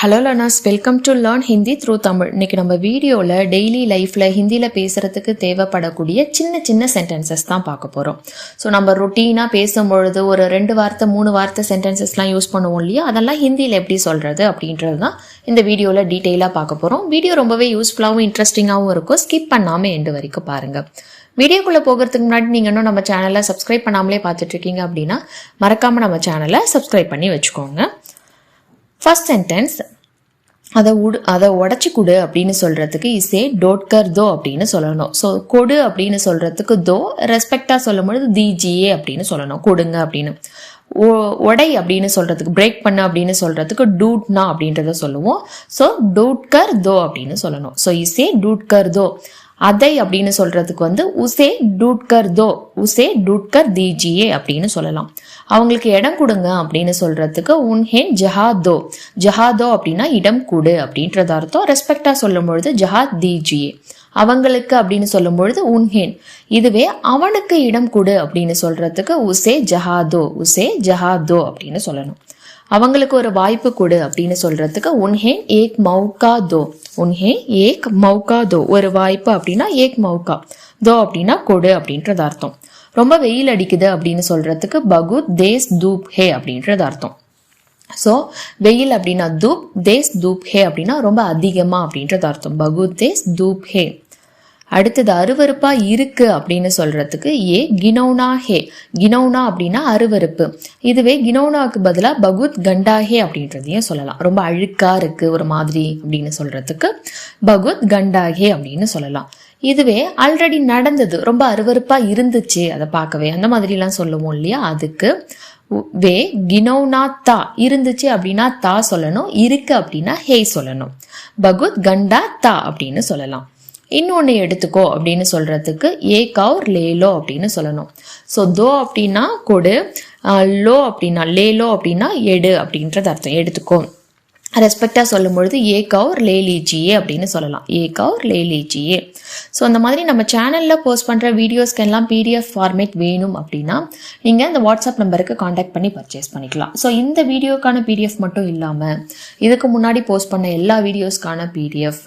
Hello learners, welcome to learn Hindi through Tamil. இன்னைக்கு நம்ம வீடியோவில் டெய்லி லைஃப்பில் ஹிந்தியில் பேசுகிறதுக்கு தேவைப்படக்கூடிய சின்ன சின்ன சென்டென்சஸ் தான் பார்க்க போகிறோம். ஸோ நம்ம ரொட்டீனாக பேசும்பொழுது ஒரு 2 வார்த்தை 3 வார்த்தை சென்டென்சஸ்லாம் யூஸ் பண்ணுவோம் இல்லையா, அதெல்லாம் ஹிந்தியில் எப்படி சொல்கிறது அப்படின்றது தான் இந்த வீடியோவில் டீட்டெயிலாக பார்க்க போகிறோம். வீடியோ ரொம்பவே யூஸ்ஃபுல்லாகவும் இன்ட்ரெஸ்டிங்காகவும் இருக்கும். ஸ்கிப் பண்ணாமல் எண்டு வரைக்கும் பாருங்கள். வீடியோக்குள்ளே போகிறதுக்கு முன்னாடி நீங்கள் இன்னும் நம்ம சேனலை சப்ஸ்கிரைப் பண்ணாமலே பார்த்துட்ருக்கீங்க அப்படின்னா மறக்காமல் நம்ம சேனலை சப்ஸ்கிரைப் பண்ணி வச்சுக்கோங்க. ஃபர்ஸ்ட் சென்டென்ஸ், அதை உடச்சி கொடு அப்படின்னு சொல்கிறதுக்கு இசே டோட்கர் தோ அப்படின்னு சொல்லணும். ஸோ கொடு அப்படின்னு சொல்கிறதுக்கு தோ, ரெஸ்பெக்டாக சொல்லும் பொழுது தீஜியே அப்படின்னு சொல்லணும், கொடுங்க அப்படின்னு. உடை அப்படின்னு சொல்கிறதுக்கு, பிரேக் பண்ணு அப்படின்னு சொல்கிறதுக்கு டூட்னா அப்படின்றத சொல்லுவோம். ஸோ டூட்கர் தோ அப்படின்னு சொல்லணும். ஸோ இசே டூட்கர் தோ. அதை அப்படின்னு சொல்றதுக்கு உசே டூட்கர் தோ, உசே டூட்கர் தீஜியே அப்படின்னு சொல்லலாம். அவங்களுக்கு இடம் கொடுங்க அப்படின்னு சொல்றதுக்கு உன்ஹேன் ஜஹாதோ. ஜஹாதோ அப்படின்னா இடம் கொடு அப்படின்றது அர்த்தம். ரெஸ்பெக்டா சொல்லும் பொழுது ஜஹாத் தீஜியே. அவங்களுக்கு அப்படின்னு சொல்லும் பொழுது உன்ஹேன். இதுவே அவனுக்கு இடம் கொடு அப்படின்னு சொல்றதுக்கு உசே ஜஹாதோ, உசே ஜஹாதோ அப்படின்னு சொல்லணும். அவங்களுக்கு ஒரு வாய்ப்பு கொடு அப்படின்னு சொல்றதுக்கு உன்ஹேன் ஏக் மௌகா தோ, உன்ஹேன் ஏக் மௌகா தோ. ஒரு வாய்ப்பு அப்படின்னா ஏக் மௌகா, தோ அப்படின்னா கொடு அப்படின்றது அர்த்தம். ரொம்ப வெயில் அடிக்குது அப்படின்னு சொல்றதுக்கு பகுத் தேஸ் தூப் ஹே அப்படின்றது அர்த்தம். ஸோ வெயில் அப்படின்னா தூப், தேஸ் தூப் ஹே அப்படின்னா ரொம்ப அதிகமா அப்படின்றது அர்த்தம். பகுத் தேஸ் தூப் ஹே. அடுத்தது அருவருப்பா இருக்கு அப்படின்னு சொல்றதுக்கு ஏ கினௌனா ஹே. கினௌனா அப்படின்னா அருவருப்பு. இதுவே கினௌனாவுக்கு பதிலாக பகுத் கண்டா ஹே அப்படின்றதையும் சொல்லலாம். ரொம்ப அழுக்கா இருக்கு ஒரு மாதிரி அப்படின்னு சொல்றதுக்கு பகுத் கண்டா ஹே அப்படின்னு சொல்லலாம். இதுவே ஆல்ரெடி நடந்தது, ரொம்ப அருவருப்பா இருந்துச்சு அதை பார்க்கவே, அந்த மாதிரிலாம் சொல்லுவோம் இல்லையா, அதுக்கு வே கினௌனா தா. இருந்துச்சு அப்படின்னா தா சொல்லணும், இருக்கு அப்படின்னா ஹே சொல்லணும். பகுத் கண்டா தா அப்படின்னு சொல்லலாம். இன்னொன்னு எடுத்துக்கோ அப்படின்னு சொல்றதுக்கு ஏக் அவுர் லேலோ அப்படின்னு சொல்லணும். ஸோ தோ அப்படின்னா கொடு, லோ அப்படின்னா லேலோ அப்படின்னா எடு அப்படின்றது அர்த்தம், எடுத்துக்கோ. ரெஸ்பெக்டா சொல்லும் பொழுது ஏக் அவுர் லே லீஜியே அப்படின்னு சொல்லலாம், ஏக் அவுர் லே லீஜியே. ஸோ அந்த மாதிரி நம்ம சேனலில் போஸ்ட் பண்ணுற வீடியோஸ்க்கு எல்லாம் பிடிஎஃப் ஃபார்மேட் வேணும் அப்படின்னா நீங்கள் இந்த வாட்ஸ்அப் நம்பருக்கு காண்டாக்ட் பண்ணி பர்ச்சேஸ் பண்ணிக்கலாம். ஸோ இந்த வீடியோக்கான பிடிஎஃப் மட்டும் இல்லாமல் இதுக்கு முன்னாடி போஸ்ட் பண்ண எல்லா வீடியோஸ்க்கான பிடிஎஃப்,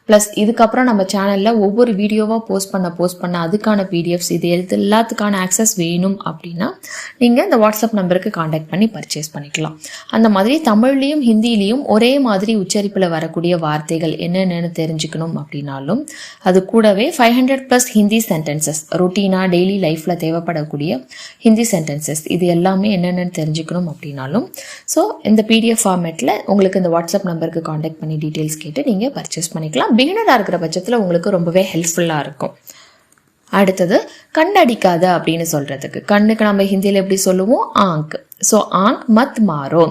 ப்ளஸ் இதுக்கப்புறம் நம்ம சேனலில் ஒவ்வொரு வீடியோவாக போஸ்ட் பண்ண அதுக்கான பிடிஎஃப்ஸ், இது எல்லாத்துக்கான ஆக்சஸ் வேணும் அப்படின்னா நீங்கள் இந்த வாட்ஸ்அப் நம்பருக்கு காண்டாக்ட் பண்ணி பர்ச்சேஸ் பண்ணிக்கலாம். அந்த மாதிரி தமிழ்லையும் ஹிந்திலையும் ஒரே மாதிரி உச்சரிப்பில் வரக்கூடிய வார்த்தைகள் என்னென்னு தெரிஞ்சுக்கணும் அப்படின்னாலும், அது கூடவே 500+ ஹிந்தி சென்டென்சஸ், ரொட்டீனாக டெய்லி லைஃப்பில் தேவைப்படக்கூடிய ஹிந்தி சென்டென்சஸ், இது எல்லாமே என்னென்னு தெரிஞ்சுக்கணும் அப்படின்னாலும் ஸோ இந்த பிடிஎஃப் ஃபார்மேட்டில் உங்களுக்கு இந்த வாட்ஸ்அப் நம்பருக்கு காண்டாக்ட் பண்ணி டீட்டெயில்ஸ் கேட்டு நீங்கள் பர்ச்சேஸ் பண்ணிக்கலாம். பிகினராக இருக்கிற பட்சத்தில் உங்களுக்கு ரொம்பவே ஹெல்ப்ஃபுல்லாக இருக்கும். அடுத்தது கண்ணடிக்காத அப்படின்னு சொல்றதுக்கு, கண்ணுக்கு நம்ம ஹிந்தியில் எப்படி சொல்லுவோம், ஆங்க். ஸோ ஆங்க் மத் மாரோ.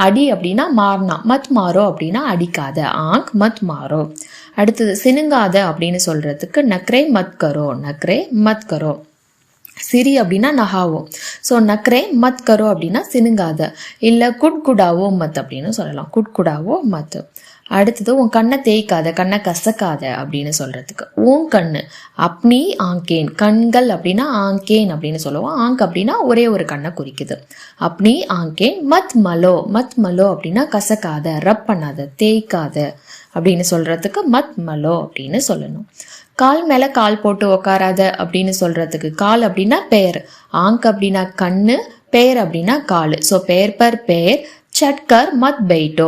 அடி அப்படின்னா மார்னா, மத் மாரோ அப்படின்னா அடிக்காத, ஆங்க் மத் மாரோ. அடுத்தது சினுங்காத அப்படின்னு சொல்றதுக்கு நக்ரே மத் கரோ, நக்ரே மத் கரோ. சிரி அப்படின்னா நகாவோ. ஸோ நக்ரே மத் கரோ அப்படின்னா சினுங்காத, இல்லை குட்குடாவோ மத் அப்படின்னு சொல்லலாம், குட்குடாவோ மத். அடுத்தது உன் கண்ணை தேய்க்காத, கண்ணை கசக்காத அப்படின்னு சொல்றதுக்கு உன் கண்ணு அப்னி ஆங்கேன். கண்கள் அப்படின்னா ஆங்கேன் அப்படின்னு சொல்லுவோம். ஆங்க் அப்படின்னா ஒரே ஒரு கண்ணை குறிக்குது. அப்னி ஆங்கேன் மத் மலோ. மத் மலோ அப்படின்னா கசக்காத, ரப் பண்ணாத, தேய்க்காத அப்படின்னு சொல்றதுக்கு மத் மலோ அப்படின்னு சொல்லணும். கால் மேல கால் போட்டு உக்காராத அப்படின்னு சொல்றதுக்கு கால் அப்படின்னா பேர், ஆங்க் அப்படின்னா கண்ணு, பேர் அப்படின்னா கால். ஸோ பேர் பர் பேர் சட்கர் மத் பைட்டோ.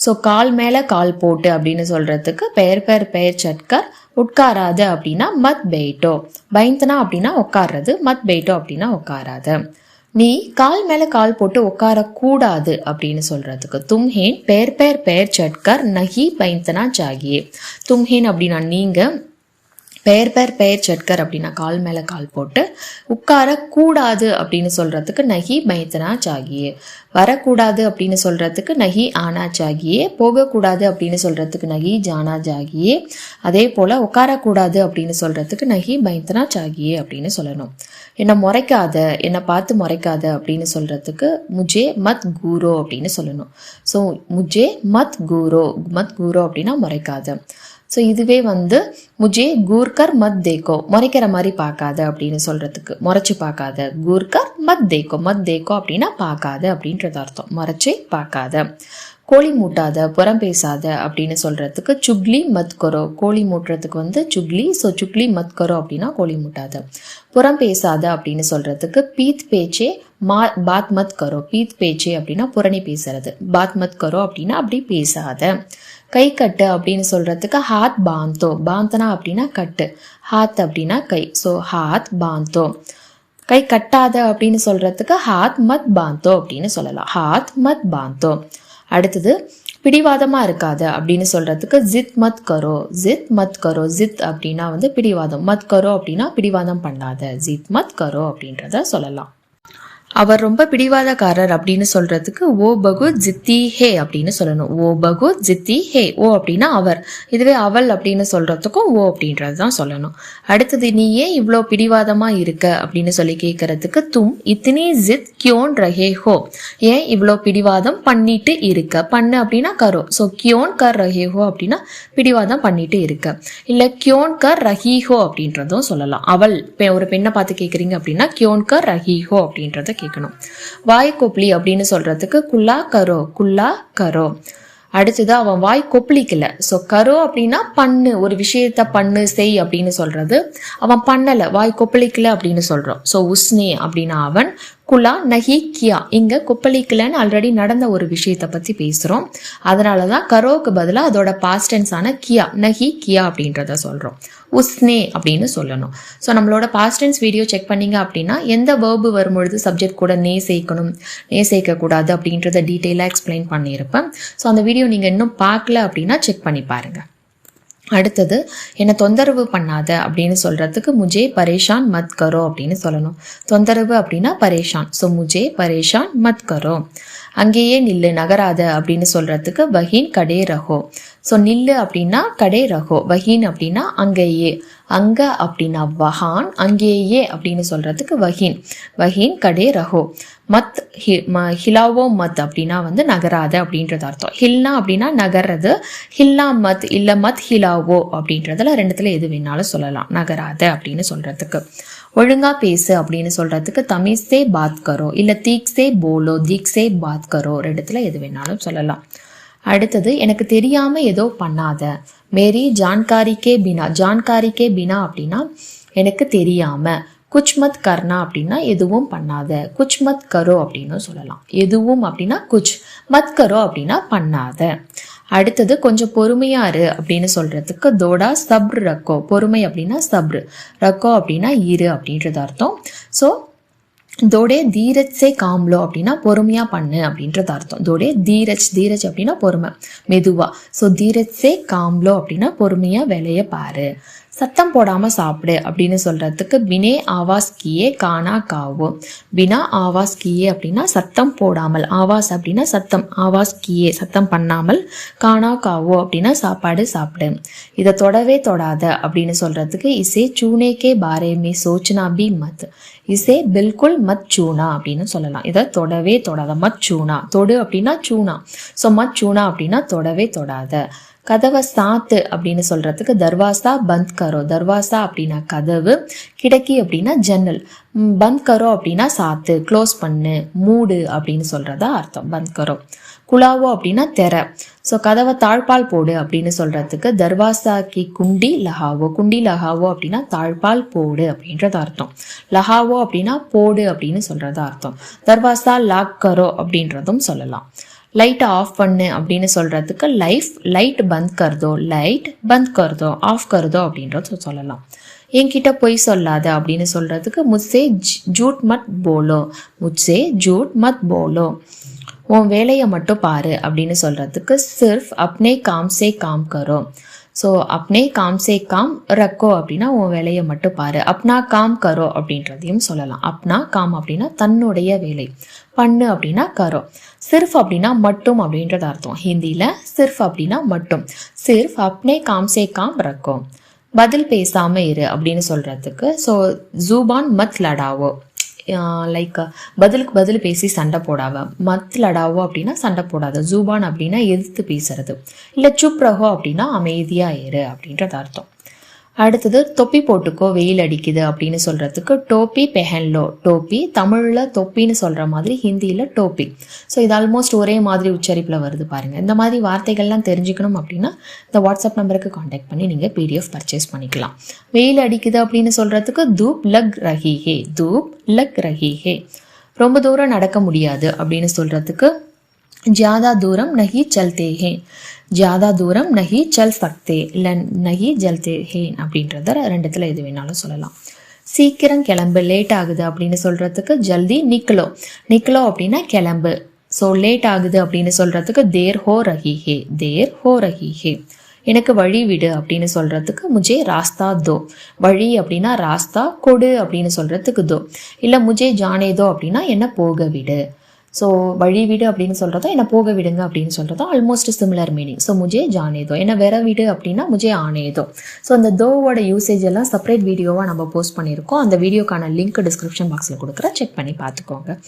ஸோ கால் மேல கால் போட்டு அப்படின்னு சொல்றதுக்கு பேர் பேர் பேர் சட்கர். உட்காராத அப்படின்னா மத் பைட்டோ. பைந்தனா அப்படின்னா உட்கார்றது, மத் பைட்டோ அப்படின்னா உட்காராத. நீ கால் மேல கால் போட்டு உட்கார கூடாது அப்படின்னு சொல்றதுக்கு தும்ஹேன் பேர் பேர் பேர் சட்கர் நஹி பைந்தனா சாகியே. தும்ஹேன் அப்படின்னா நீங்க, பேர் பேர் பெயர் சட்கர் அப்படின்னா கால் மேல கால் போட்டு, உட்கார கூடாது அப்படின்னு சொல்றதுக்கு நஹி பைத்தனா சாகியே. வரக்கூடாது அப்படின்னு சொல்றதுக்கு நஹி ஆனா சாகியே. போகக்கூடாது அப்படின்னு சொல்றதுக்கு நஹி ஜானா ஜாகியே. அதே போல உட்காரக்கூடாது அப்படின்னு சொல்றதுக்கு நஹி பைத்தனா சாகியே அப்படின்னு சொல்லணும். என்னை முறைக்காத, என்னை பார்த்து முறைக்காத அப்படின்னு சொல்றதுக்கு முஜே மத் கூரோ அப்படின்னு சொல்லணும். ஸோ முஜே மத் கூரோ, மத் கூரோ அப்படின்னா முறைக்காத. ஸோ இதுவே முஜே கூர்கர் மத் தேக்கோ, முறைக்கிற மாதிரி பார்க்காத அப்படின்னு சொல்றதுக்கு முறைச்சு பார்க்காத, கூர்கர் மத் தேக்கோ. மத் தேக்கோ அப்படின்னா பார்க்காத அப்படின்றது அர்த்தம், முறைச்சு பார்க்காத. கோழி மூட்டாத, புறம் பேசாத அப்படின்னு சொல்றதுக்கு சுக்லி மத் கரோ. கோழி மூட்டுறதுக்கு வந்து சுக்லி. ஸோ சுக்லி மத் கரோ அப்படின்னா கோழி மூட்டாத. புறம் பேசாத அப்படின்னு சொல்றதுக்கு பீத் பேச்சே பாத் மத் கரோ. பீத் பேச்சே அப்படின்னா புரணி பேசுறது. பாத் மத் கரோ அப்படின்னா அப்படி பேசாத. கை கட்டு அப்படின்னு சொல்றதுக்கு ஹாத் பாந்தோ. பாந்தனா அப்படின்னா கட்டு, ஹாத் அப்படின்னா கை. ஸோ ஹாத் பாந்தோ. கை கட்டாத அப்படின்னு சொல்றதுக்கு ஹாத் மத் பாந்தோ அப்படின்னு சொல்லலாம். ஹாத் மத் பாந்தோ. அடுத்தது பிடிவாதமா இருக்காத அப்படின்னு சொல்றதுக்கு ஜித் மத் கரோ. ஜித் மத் கரோ. ஜித் அப்படின்னா வந்து பிடிவாதம், மத் கரோ அப்படின்னா பிடிவாதம் பண்ணாத. ஜித் மத் கரோ அப்படின்றத சொல்லலாம். அவர் ரொம்ப பிடிவாதக்காரர் அப்படின்னு சொல்றதுக்கு ஓ பகு ஜித்தி ஹே அப்படின்னு சொல்லணும். ஓ பகு ஜித்தி ஹே. ஓ அப்படின்னா அவர். இதுவே அவள் அப்படின்னு சொல்றதுக்கும் ஓ அப்படின்றது தான் சொல்லணும். அடுத்தது நீ ஏன் இவ்வளோ பிடிவாதமா இருக்க அப்படின்னு சொல்லி கேட்கறதுக்கு தும் இத்தினி ஜித் கியோன் ரஹே ஹோ. ஏன் இவ்வளோ பிடிவாதம் பண்ணிட்டு இருக்க. பண்ணு அப்படின்னா கரோ. ஸோ கியோன் கர் ரஹே ஹோ அப்படின்னா பிடிவாதம் பண்ணிட்டு இருக்க. இல்லை கியோன் கர் ரஹி ஹோ அப்படின்றதும் சொல்லலாம். அவள் ஒரு பெண்ணை பார்த்து கேட்குறீங்க அப்படின்னா கியோன் கர் ரஹி ஹோ அப்படின்றத கேட்கணும். வாய் கொப்பளி அப்படின்னு சொல்றதுக்கு குல்லா கரோ. குல்லா கரோ. அடுத்தது அவன் வாய் கொப்பளிக்கல. ஸோ கரோ அப்படின்னா பண்ணு, ஒரு விஷயத்த பண்ணு செய் அப்படின்னு சொல்றது. அவன் பண்ணல, வாய் கொப்பளிக்கல அப்படின்னு சொல்றோம். ஸோ உஸ்னே அப்படின்னா அவன். குலா நஹி கியா. இங்க கொப்பளிக்கலன்னு ஆல்ரெடி நடந்த ஒரு விஷயத்தை பத்தி பேசுறோம். அதனாலதான் கரோக்கு பதிலாக அதோட பாஸ்ட் டென்ஸான கியா, நஹி கியா அப்படின்றத சொல்றோம். உஸ்னே அப்படின்னு சொல்லணும். ஸோ நம்மளோட பாஸ்ட் டென்ஸ் வீடியோ செக் பண்ணீங்க அப்படின்னா எந்த வேர்பு வரும்பொழுது சப்ஜெக்ட் கூட நே சேர்க்கணும், நே சேர்க்கக்கூடாது அப்படின்றத டீட்டெயிலாக எக்ஸ்பிளைன் பண்ணியிருப்பேன். ஸோ அந்த வீடியோ நீங்கள் இன்னும் பார்க்கல அப்படின்னா செக் பண்ணி பாருங்க. அடுத்தது என்னை தொந்தரவு பண்ணாத அப்படின்னு சொல்றதுக்கு முஜே பரேஷான் மத் கரோ அப்படின்னு சொல்லணும். தொந்தரவு அப்படின்னா பரேஷான். ஸோ முஜே பரேஷான் மத் கரோ. அங்கேயே நில்லு, நகராத அப்படின்னு சொல்றதுக்கு வஹீன் கடே ரஹோ. ஸோ நில்லு அப்படின்னா கடே ரஹோ. வஹீன் அப்படின்னா அங்கேயே. அங்க அப்படின்னா வஹான். அங்கேயே அப்படின்னு சொல்றதுக்கு வஹீன். வஹீன் கடே ரஹோ. மத் ஹிலாவோ மத் அப்படின்னா வந்து நகராத அப்படின்றது அர்த்தம். ஹில்னா அப்படின்னா நகர்றது. ஹில்லா மத் இல்ல மத் ஹிலாவோ அப்படின்றதுல ரெண்டுத்துல எது வேணாலும் சொல்லலாம். நகராத அப்படின்னு சொல்றதுக்கு. ஒழுங்கா பேசு அப்படின்னு சொல்றதுக்கு தமீசே பாத் கரோ. இல்ல தீக்ஸே போலோ, தீக்ஸே பாத் கரோ. ரெண்டுத்துல எது வேணாலும் சொல்லலாம். அடுத்தது எனக்கு தெரியாம ஏதோ பண்ணாத. மேரி ஜான்காரிக்கே பினா. ஜான்காரிக்கே பினா அப்படின்னா எனக்கு தெரியாம. குச் மத் கர்னா அப்படின்னா எதுவும் பண்ணாத. குச் மத் கரோ அப்படின்னு சொல்லலாம். எதுவும் அப்படின்னா குச், மத் கரோ அப்படின்னா பண்ணாத. அடுத்தது கொஞ்சம் பொறுமையா இரு அப்படின்னு சொல்றதுக்கு தோடா சப்ரு ரக்கோ. பொறுமை அப்படின்னா சப்ரு, ரக்கோ அப்படின்னா இரு அப்படின்றது அர்த்தம். ஸோ தோடே தீரஜ் சே காம்லோ அப்படின்னா பொறுமையா பண்ணு அப்படின்றது அர்த்தம். தோடே தீரஜ், தீரஜ் அப்படின்னா பொறுமை, மெதுவா. ஸோ தீரஜ் சே காம்லோ அப்படின்னா பொறுமையா வேலையை பாரு. சத்தம் போடாம சாப்பிடு அப்படின்னு சொல்றதுக்கு பினே ஆவாஸ் கியே கானா காவோ. பினா ஆவாஸ் கியே அப்படின்னா சத்தம் போடாமல். ஆவாஸ் அப்படின்னா சத்தம், ஆவாஸ் கியே சத்தம் பண்ணாமல். கானா காவோ அப்படின்னா சாப்பாடு சாப்பிடு. இதை தொடவே தொடாத அப்படின்னு சொல்றதுக்கு இசே சூனேக்கே பாரேமே சோச்சனா பி மத். இசே பில்குல் மத் சூனா அப்படின்னு சொல்லலாம். இதை தொடவே தொடாத. மத் சூனா, தொடு அப்படின்னா சூனா. ஸோ மத் சூனா அப்படின்னா தொடவே தொடாத. கதவை சாத்து அப்படின்னு சொல்றதுக்கு தர்வாசா பந்த் கரோ. தர்வாசா அப்படின்னா கதவு, கிடக்கி அப்படின்னா ஜன்னல், பந்த் கரோ அப்படின்னா சாத்து, க்ளோஸ் பண்ணு, மூடு அப்படின்னு சொல்றதா அர்த்தம். பந்த் கரோ. குலாவோ அப்படின்னா தெர. ஸோ கதவை தாழ்பால் போடு அப்படின்னு சொல்றதுக்கு தர்வாசா கி குண்டி லஹாவோ. குண்டி லஹாவோ அப்படின்னா தாழ்பால் போடு அப்படின்றது அர்த்தம். லஹாவோ அப்படின்னா போடு அப்படின்னு சொல்றதா அர்த்தம். தர்வாசா லாக் கரோ அப்படின்றதும் சொல்லலாம். லைட்டை ஆஃப் பண்ணு அப்படின்னு சொல்றதுக்கு லைட் பந்த் கர்தோ. லைட் பந்த் கர்தோ, ஆஃப் கர்தோ அப்படின்றது சொல்லலாம். என்கிட்ட பொய் சொல்லாத அப்படின்னு சொல்றதுக்கு முஜ்சே ஜூட் மத் போலோ. முஜ்சே ஜூட் மத் போலோ. உன் வேலையை மட்டும் பாரு அப்படின்னு சொல்றதுக்கு சிர்ஃப் அப்னே காம் சே காம் கரோ. ஸோ அப்னே காம் சே காம் ரக்கோ அப்படின்னா உன் வேலையை மட்டும் பாரு. அப்னா காம் கரோ அப்படின்றதையும் சொல்லலாம். அப்னா காம் அப்படின்னா தன்னுடைய வேலை, பண்ணு அப்படின்னா கரோ. சிர்ஃப் அப்படின்னா மட்டும் அப்படின்றது அர்த்தம். ஹிந்தியில சிர்ஃப் அப்படின்னா மட்டும். சிர்ஃப் அப்னே காம் சே காம் ரக்கோ. பதில் பேசாம இரு அப்படின்னு சொல்றதுக்கு ஸோ ஜூபான் மத் லடாவோ. லைக் பதிலுக்கு பதில் பேசி சண்டை போடாவ. மத் லடாவோ அப்படின்னா சண்டை போடாத. ஜூபான் அப்படின்னா எதிர்த்து பேசுறது. இல்லை சுப் ரஹோ அப்படின்னா அமைதியா இரு அப்படின்றது அர்த்தம். அடுத்தது தொப்பி போட்டுக்கோ வெயில் அடிக்குது அப்படின்னு சொல்கிறதுக்கு டோப்பி பெஹன்லோ. டோப்பி தமிழில் தொப்பின்னு சொல்கிற மாதிரி ஹிந்தியில் டோப்பி. ஸோ இது ஆல்மோஸ்ட் ஒரே மாதிரி உச்சரிப்பில் வருது பாருங்கள். இந்த மாதிரி வார்த்தைகள்லாம் தெரிஞ்சுக்கணும் அப்படின்னா இந்த வாட்ஸ்அப் நம்பருக்கு காண்டாக்ட் பண்ணி நீங்கள் PDF பர்ச்சேஸ் பண்ணிக்கலாம். வெயில் அடிக்குது அப்படின்னு சொல்கிறதுக்கு தூப் லக் ரஹி ஹே. தூப் லக் ரஹி ஹே. ரொம்ப தூரம் நடக்க முடியாது அப்படின்னு சொல்கிறதுக்கு ஜியாதா தூரம் நஹி சல்தே ஹே. ஜியாதா தூரம் நஹி சல் சக்தே இல்லை நஹி ஜல்தே ஹேன் அப்படின்றத ரெண்டுத்தில் எது வேணாலும் சொல்லலாம். சீக்கிரம் கிளம்பு லேட் ஆகுது அப்படின்னு சொல்கிறதுக்கு ஜல்தி நிக்கலோ. நிக்கலோ அப்படின்னா கிளம்பு. ஸோ லேட் ஆகுது அப்படின்னு சொல்கிறதுக்கு தேர் ஹோ ரஹி ஹே. தேர் ஹோ ரஹி ஹே. எனக்கு வழி விடு அப்படின்னு சொல்கிறதுக்கு முஜே ராஸ்தா தோ. வழி அப்படின்னா ராஸ்தா, கொடு அப்படின்னு சொல்கிறதுக்கு தோ. இல்லை முஜே ஜானே தோ அப்படின்னா என்ன போக விடு. ஸோ வழி விடு அப்படின்னு சொல்கிறதோ என்ன போக விடுங்க அப்படின்னு சொல்கிறதோ ஆல்மோஸ்ட் சிமிலர் மீனிங். ஸோ முஜே ஜானேதோ, என்ன வேற விடு அப்படின்னா முஜே ஆனேதோ. ஸோ அந்த தோவோட யூசேஜ் எல்லாம் செப்பரேட் வீடியோவாக நம்ம போஸ்ட் பண்ணியிருக்கோம். அந்த வீடியோக்கான லிங்க் டிஸ்கிரிப்ஷன் பாக்ஸில் கொடுக்குறேன், செக் பண்ணி பார்த்துக்கோங்க.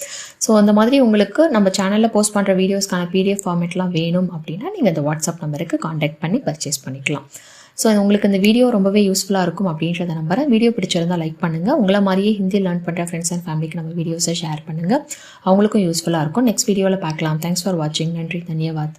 ஸோ அந்த மாதிரி உங்களுக்கு நம்ம சேனலில் போஸ்ட் பண்ணுற வீடியோஸ்க்கான PDF ஃபார்மேட்லாம் வேணும் அப்படின்னா நீங்கள் இந்த வாட்ஸ்அப் நம்பருக்கு காண்டாக்ட் பண்ணி பர்ச்சேஸ் பண்ணிக்கலாம். ஸோ உங்களுக்கு இந்த வீடியோ ரொம்பவே யூஸ்ஃபுல்லாக இருக்கும் அப்படின்றத நம்புறேன். வீடியோ பிடிச்சிருந்தால் லைக் பண்ணுங்கள். உங்களை மாதிரியே ஹிந்தி லேர்ன் பண்ணுற ஃப்ரெண்ட்ஸ் அண்ட் ஃபேமிலிக்கு நம்ம வீடியோஸை ஷேர் பண்ணுங்கள். அவங்களுக்கும் யூஸ்ஃபுல்லாக இருக்கும். நெக்ஸ்ட் வீடியோவில் பார்க்கலாம். தேங்க்ஸ் ஃபார் வாட்சிங். நன்றி, தன்யவாத்.